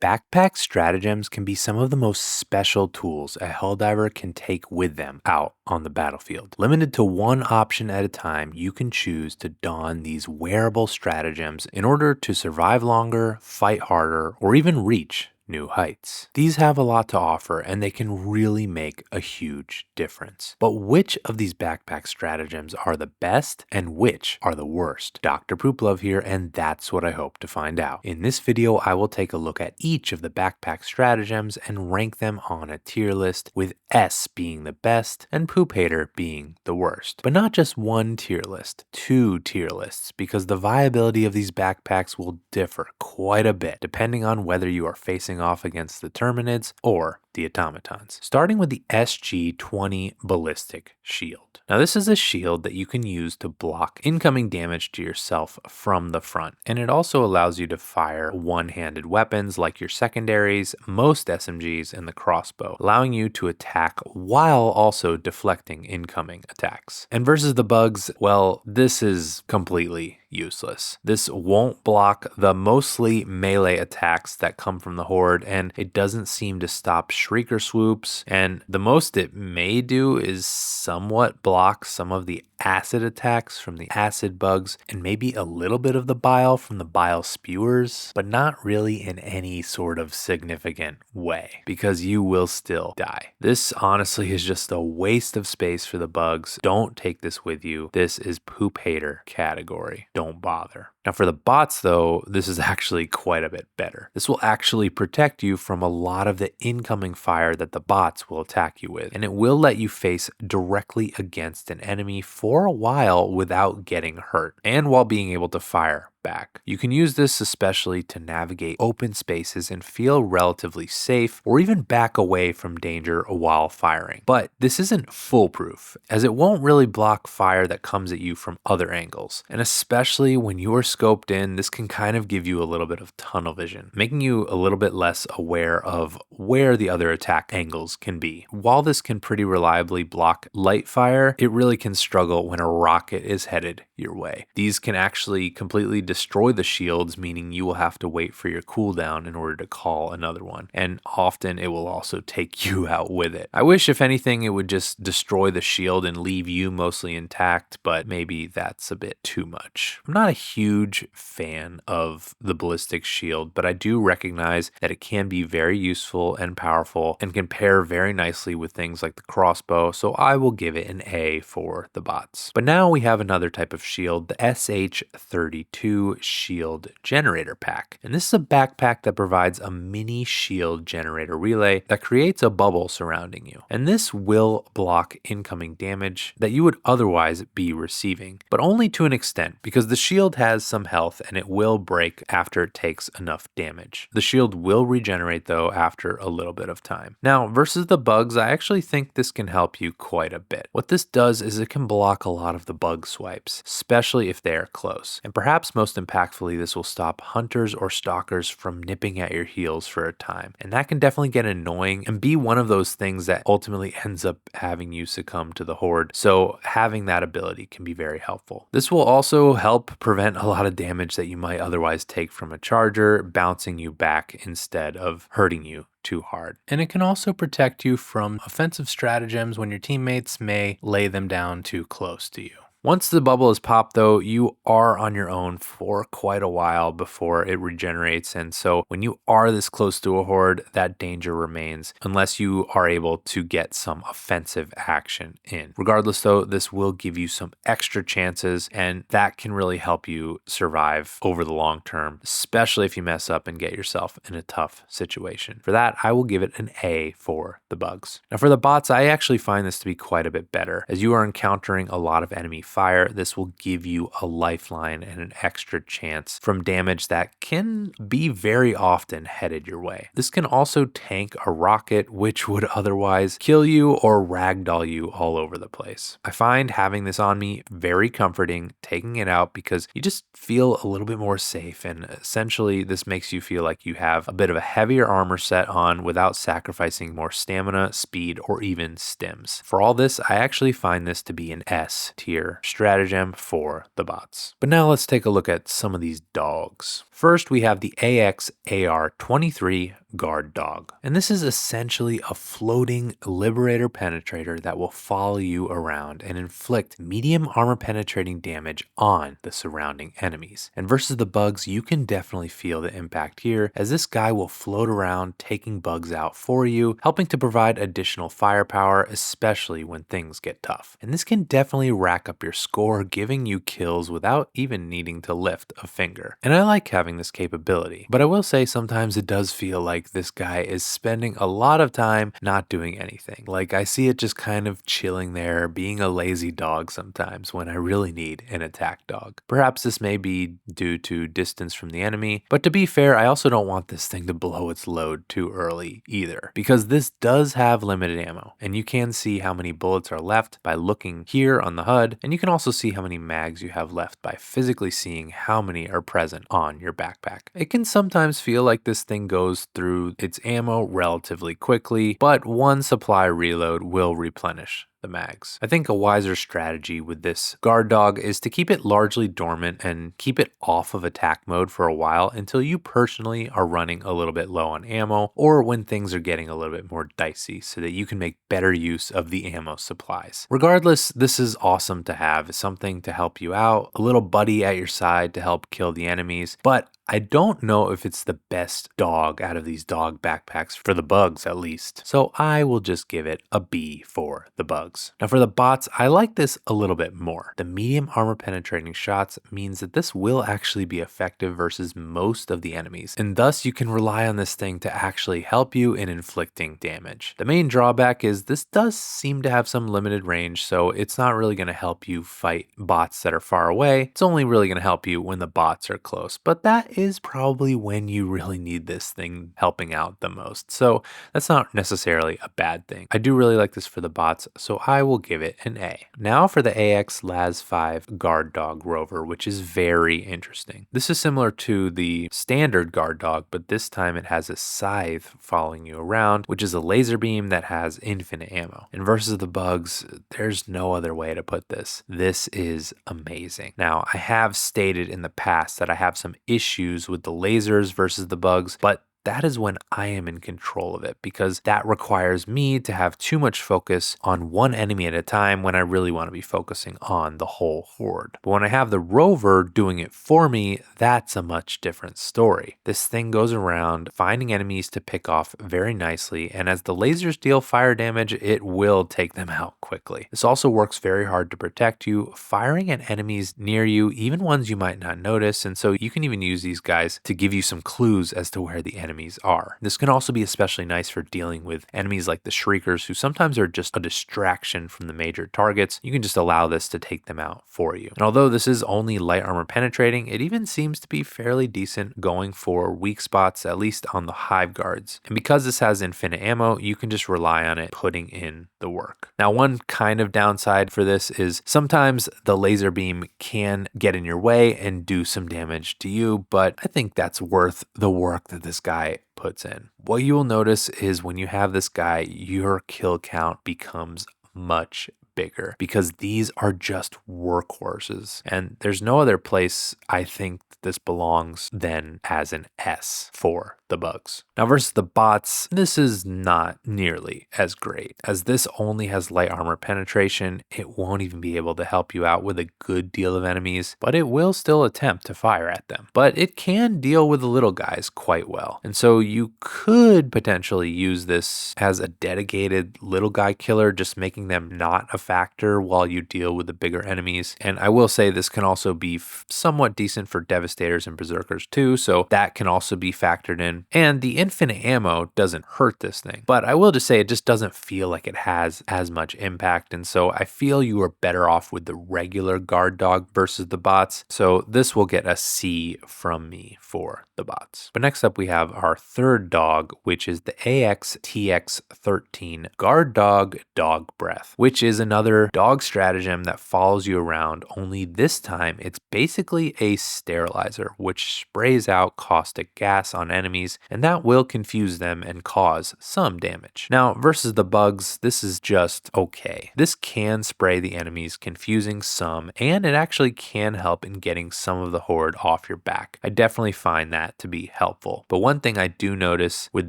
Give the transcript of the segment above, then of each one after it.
Backpack stratagems can be some of the most special tools a Helldiver can take with them out on the battlefield. Limited to one option at a time, you can choose to don these wearable stratagems in order to survive longer, fight harder, or even reach new heights. These have a lot to offer and they can really make a huge difference. But which of these backpack stratagems are the best and which are the worst? Dr. Pooplove here, and that's what I hope to find out. In this video, I will take a look at each of the backpack stratagems and rank them on a tier list, with S being the best and Poop Hater being the worst. But not just one tier list, two tier lists, because the viability of these backpacks will differ quite a bit depending on whether you are facing off against the Terminids or the automatons. Starting with the SG-20 ballistic shield. Now this is a shield that you can use to block incoming damage to yourself from the front, and it also allows you to fire one-handed weapons like your secondaries, most SMGs, and the crossbow, allowing you to attack while also deflecting incoming attacks. And versus the bugs, well, this is completely useless. This won't block the mostly melee attacks that come from the horde, and it doesn't seem to stop shrieker swoops, and the most it may do is somewhat block some of the acid attacks from the acid bugs and maybe a little bit of the bile from the bile spewers, but not really in any sort of significant way because you will still die. This honestly is just a waste of space for the bugs. Don't take this with you. This is Poop Hater category. Don't bother. Now for the bots though, this is actually quite a bit better. This will actually protect you from a lot of the incoming fire that the bots will attack you with, and it will let you face directly against an enemy for a while without getting hurt, and while being able to fire back. You can use this especially to navigate open spaces and feel relatively safe, or even back away from danger while firing. But this isn't foolproof, as it won't really block fire that comes at you from other angles. And especially when you are scoped in, this can kind of give you a little bit of tunnel vision, making you a little bit less aware of where the other attack angles can be. While this can pretty reliably block light fire, it really can struggle when a rocket is headed your way. These can actually completely destroy the shields, meaning you will have to wait for your cooldown in order to call another one, and often it will also take you out with it. I wish if anything it would just destroy the shield and leave you mostly intact, but maybe that's a bit too much. I'm not a huge fan of the ballistic shield, but I do recognize that it can be very useful and powerful and can pair very nicely with things like the crossbow, so I will give it an A for the bots. But now we have another type of shield, the SH-32 shield generator pack. And this is a backpack that provides a mini shield generator relay that creates a bubble surrounding you. And this will block incoming damage that you would otherwise be receiving, but only to an extent, because the shield has some health and it will break after it takes enough damage. The shield will regenerate though after a little bit of time. Now versus the bugs, I actually think this can help you quite a bit. What this does is it can block a lot of the bug swipes, especially if they are close. And perhaps most impactfully, this will stop hunters or stalkers from nipping at your heels for a time. And that can definitely get annoying and be one of those things that ultimately ends up having you succumb to the horde. So having that ability can be very helpful. This will also help prevent a lot of damage that you might otherwise take from a charger, bouncing you back instead of hurting you too hard. And it can also protect you from offensive stratagems when your teammates may lay them down too close to you. Once the bubble is popped though, you are on your own for quite a while before it regenerates, and so when you are this close to a horde, that danger remains unless you are able to get some offensive action in. Regardless though, this will give you some extra chances, and that can really help you survive over the long term, especially if you mess up and get yourself in a tough situation. For that, I will give it an A for the bugs. Now for the bots, I actually find this to be quite a bit better. As you are encountering a lot of enemy fire, this will give you a lifeline and an extra chance from damage that can be very often headed your way. This can also tank a rocket, which would otherwise kill you or ragdoll you all over the place. I find having this on me very comforting, taking it out, because you just feel a little bit more safe, and essentially this makes you feel like you have a bit of a heavier armor set on without sacrificing more stamina, speed, or even stims. For all this, I actually find this to be an S tier stratagem for the bots. But now let's take a look at some of these dogs. First, we have the AXAR-23 Guard Dog. And this is essentially a floating Liberator Penetrator that will follow you around and inflict medium armor penetrating damage on the surrounding enemies. And versus the bugs, you can definitely feel the impact here, as this guy will float around taking bugs out for you, helping to provide additional firepower, especially when things get tough. And this can definitely rack up your score, giving you kills without even needing to lift a finger. And I like having this capability, but I will say sometimes it does feel like this guy is spending a lot of time not doing anything. Like, I see it just kind of chilling there, being a lazy dog sometimes when I really need an attack dog. Perhaps this may be due to distance from the enemy, but to be fair, I also don't want this thing to blow its load too early either, because this does have limited ammo, and you can see how many bullets are left by looking here on the HUD, and you can also see how many mags you have left by physically seeing how many are present on your backpack. It can sometimes feel like this thing goes through its ammo relatively quickly, but one supply reload will replenish the mags. I think a wiser strategy with this guard dog is to keep it largely dormant and keep it off of attack mode for a while until you personally are running a little bit low on ammo, or when things are getting a little bit more dicey, so that you can make better use of the ammo supplies. Regardless, this is awesome to have, something to help you out, a little buddy at your side to help kill the enemies, but I don't know if it's the best dog out of these dog backpacks for the bugs, at least. So I will just give it a B for the bugs. Now for the bots, I like this a little bit more. The medium armor penetrating shots means that this will actually be effective versus most of the enemies, and thus you can rely on this thing to actually help you in inflicting damage. The main drawback is this does seem to have some limited range, so it's not really going to help you fight bots that are far away. It's only really going to help you when the bots are close, but that is probably when you really need this thing helping out the most. So that's not necessarily a bad thing. I do really like this for the bots, so I will give it an A. Now for the AX-LAZ-5 Guard Dog Rover, which is very interesting. This is similar to the standard guard dog, but this time it has a scythe following you around, which is a laser beam that has infinite ammo. And versus the bugs, there's no other way to put this. This is amazing. Now, I have stated in the past that I have some issues with the lasers versus the bugs, but that is when I am in control of it, because that requires me to have too much focus on one enemy at a time when I really want to be focusing on the whole horde. But when I have the rover doing it for me, that's a much different story. This thing goes around finding enemies to pick off very nicely, and as the lasers deal fire damage, it will take them out quickly. This also works very hard to protect you, firing at enemies near you, even ones you might not notice, and so you can even use these guys to give you some clues as to where the enemies are. This can also be especially nice for dealing with enemies like the Shriekers, who sometimes are just a distraction from the major targets. You can just allow this to take them out for you. And although this is only light armor penetrating, it even seems to be fairly decent going for weak spots, at least on the hive guards. And because this has infinite ammo, you can just rely on it putting in the work. Now, one kind of downside for this is sometimes the laser beam can get in your way and do some damage to you, but I think that's worth the work that this guy puts in. What you will notice is when you have this guy, your kill count becomes much bigger, because these are just workhorses, and there's no other place I think this belongs than as an S for the bugs. Now versus the bots, this is not nearly as great, as this only has light armor penetration. It won't even be able to help you out with a good deal of enemies, but it will still attempt to fire at them. But it can deal with the little guys quite well, and so you could potentially use this as a dedicated little guy killer, just making them not a factor while you deal with the bigger enemies. And I will say this can also be somewhat decent for Devastators and Berserkers too, so that can also be factored in. And the infinite ammo doesn't hurt this thing, but I will just say it just doesn't feel like it has as much impact, and so I feel you are better off with the regular guard dog versus the bots, so this will get a C from me for the bots. But next up we have our third dog, which is the AXTX13 Guard Dog Dog Breath, which is another dog stratagem that follows you around, only this time it's basically a sterilizer which sprays out caustic gas on enemies enemies, and that will confuse them and cause some damage. Now, versus the bugs, this is just okay. This can spray the enemies, confusing some, and it actually can help in getting some of the horde off your back. I definitely find that to be helpful. But one thing I do notice with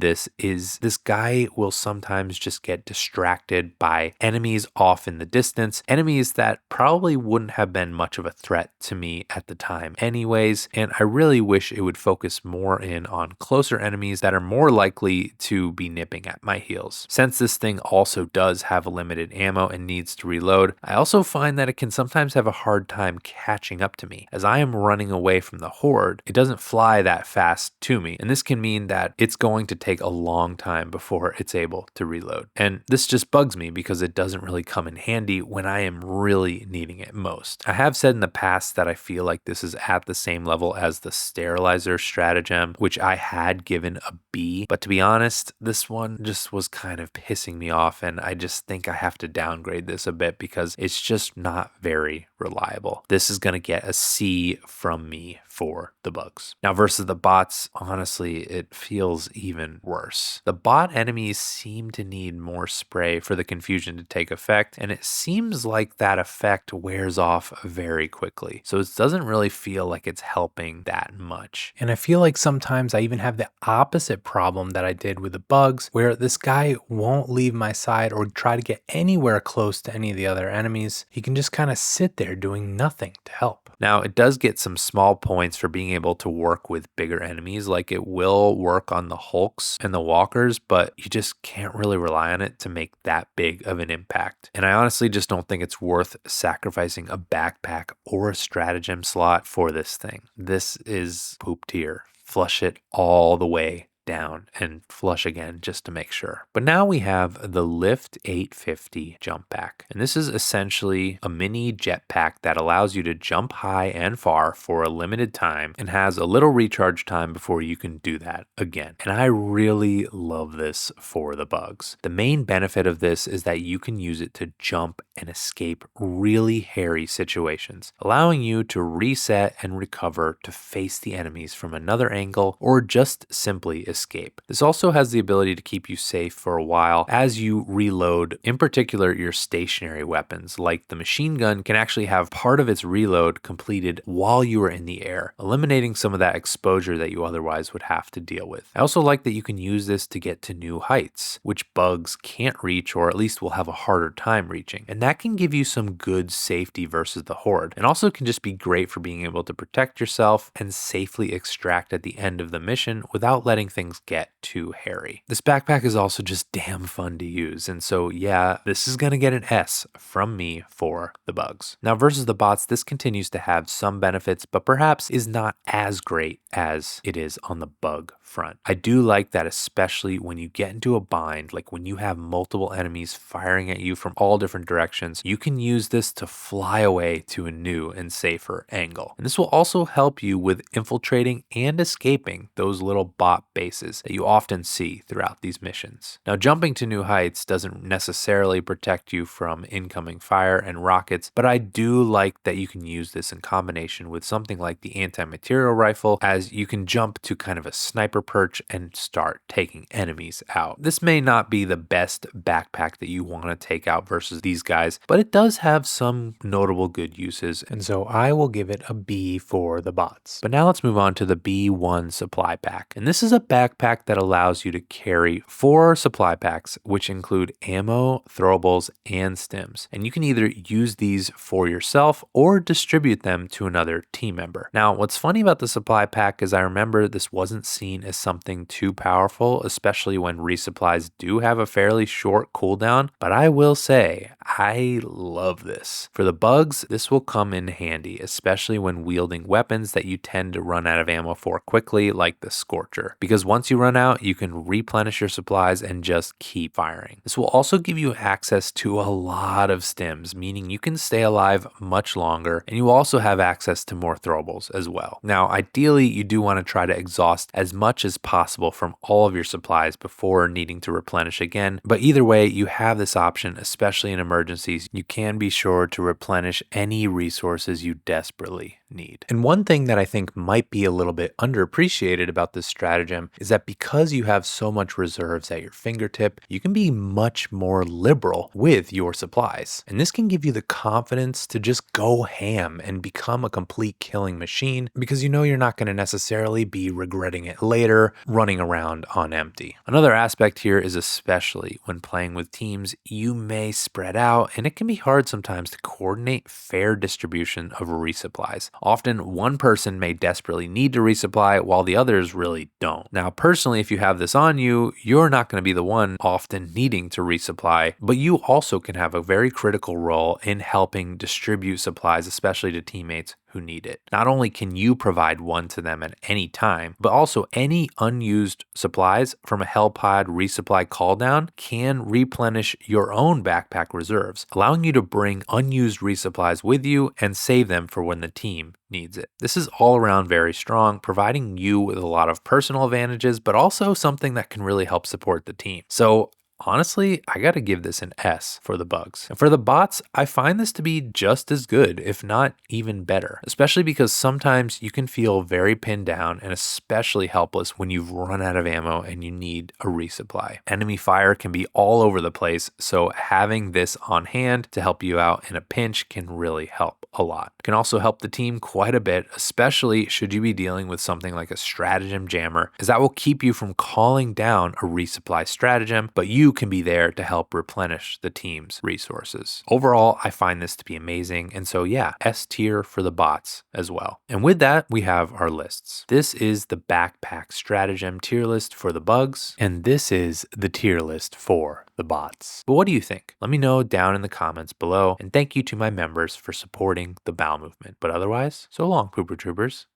this is this guy will sometimes just get distracted by enemies off in the distance, enemies that probably wouldn't have been much of a threat to me at the time anyways, and I really wish it would focus more in on closer enemies that are more likely to be nipping at my heels. Since this thing also does have limited ammo and needs to reload, I also find that it can sometimes have a hard time catching up to me. As I am running away from the horde, it doesn't fly that fast to me, and this can mean that it's going to take a long time before it's able to reload. And this just bugs me because it doesn't really come in handy when I am really needing it most. I have said in the past that I feel like this is at the same level as the sterilizer stratagem, which I had given a B, but to be honest, this one just was kind of pissing me off, and I just think I have to downgrade this a bit because it's just not very reliable. This is going to get a C from me for the bugs. Now, versus the bots, honestly, it feels even worse. The bot enemies seem to need more spray for the confusion to take effect, and it seems like that effect wears off very quickly. So it doesn't really feel like it's helping that much. And I feel like sometimes I even have the opposite problem that I did with the bugs, where this guy won't leave my side or try to get anywhere close to any of the other enemies. He can just kind of sit there doing nothing to help. Now, it does get some small points for being able to work with bigger enemies, like it will work on the Hulks and the Walkers, but you just can't really rely on it to make that big of an impact. And I honestly just don't think it's worth sacrificing a backpack or a stratagem slot for this thing. This is poop tier. Flush it all the way down and flush again just to make sure. But now we have the Lift 850 jump pack. And this is essentially a mini jetpack that allows you to jump high and far for a limited time and has a little recharge time before you can do that again. And I really love this for the bugs. The main benefit of this is that you can use it to jump and escape really hairy situations, allowing you to reset and recover to face the enemies from another angle or just simply escape. This also has the ability to keep you safe for a while as you reload, in particular your stationary weapons, like the machine gun can actually have part of its reload completed while you are in the air, eliminating some of that exposure that you otherwise would have to deal with. I also like that you can use this to get to new heights, which bugs can't reach or at least will have a harder time reaching. And that can give you some good safety versus the horde, and also can just be great for being able to protect yourself and safely extract at the end of the mission without letting things get too hairy. This backpack is also just damn fun to use, and so yeah, this is gonna get an S from me for the bugs. Now, versus the bots, this continues to have some benefits, but perhaps is not as great as it is on the bug front. I do like that, especially when you get into a bind, like when you have multiple enemies firing at you from all different directions, you can use this to fly away to a new and safer angle. And this will also help you with infiltrating and escaping those little bot bases that you often see throughout these missions. Now, jumping to new heights doesn't necessarily protect you from incoming fire and rockets, but I do like that you can use this in combination with something like the anti-material rifle, as you can jump to kind of a sniper perch and start taking enemies out. This may not be the best backpack that you want to take out versus these guys, but it does have some notable good uses, and so I will give it a B for the bots. But now let's move on to the B1 supply pack. And this is a backpack that allows you to carry 4 supply packs, which include ammo, throwables, and stims. And you can either use these for yourself or distribute them to another team member. Now, what's funny about the supply pack is I remember this wasn't seen as something too powerful, especially when resupplies do have a fairly short cooldown, but I will say, I love this. For the bugs, this will come in handy, especially when wielding weapons that you tend to run out of ammo for quickly, like the Scorcher, because once you run out, you can replenish your supplies and just keep firing. This will also give you access to a lot of stims, meaning you can stay alive much longer, and you also have access to more throwables as well. Now, ideally, you do want to try to exhaust as much as possible from all of your supplies before needing to replenish again, but either way, you have this option, especially in emergencies. You can be sure to replenish any resources you desperately need. And one thing that I think might be a little bit underappreciated about this stratagem is that because you have so much reserves at your fingertip, you can be much more liberal with your supplies. And this can give you the confidence to just go ham and become a complete killing machine because you know you're not going to necessarily be regretting it later, running around on empty. Another aspect here is especially when playing with teams, you may spread out and it can be hard sometimes to coordinate fair distribution of resupplies. Often one person may desperately need to resupply while the others really don't. Now, personally, if you have this on you, you're not going to be the one often needing to resupply, but you also can have a very critical role in helping distribute supplies, especially to teammates who need it. Not only can you provide one to them at any time, but also any unused supplies from a Hell Pod resupply call down can replenish your own backpack reserves, allowing you to bring unused resupplies with you and save them for when the team needs it. This is all around very strong, providing you with a lot of personal advantages, but also something that can really help support the team. So honestly, I gotta give this an S for the bugs. And for the bots, I find this to be just as good, if not even better, especially because sometimes you can feel very pinned down and especially helpless when you've run out of ammo and you need a resupply. Enemy fire can be all over the place, so having this on hand to help you out in a pinch can really help a lot. It can also help the team quite a bit, especially should you be dealing with something like a stratagem jammer, as that will keep you from calling down a resupply stratagem, but you can be there to help replenish the team's resources. Overall, I find this to be amazing, and so yeah, S tier for the bots as well. And with that, we have our lists. This is the backpack stratagem tier list for the bugs, and this is the tier list for the bots. But what do you think? Let me know down in the comments below, and thank you to my members for supporting the Bowel Movement. But otherwise, so long, Pooper Troopers.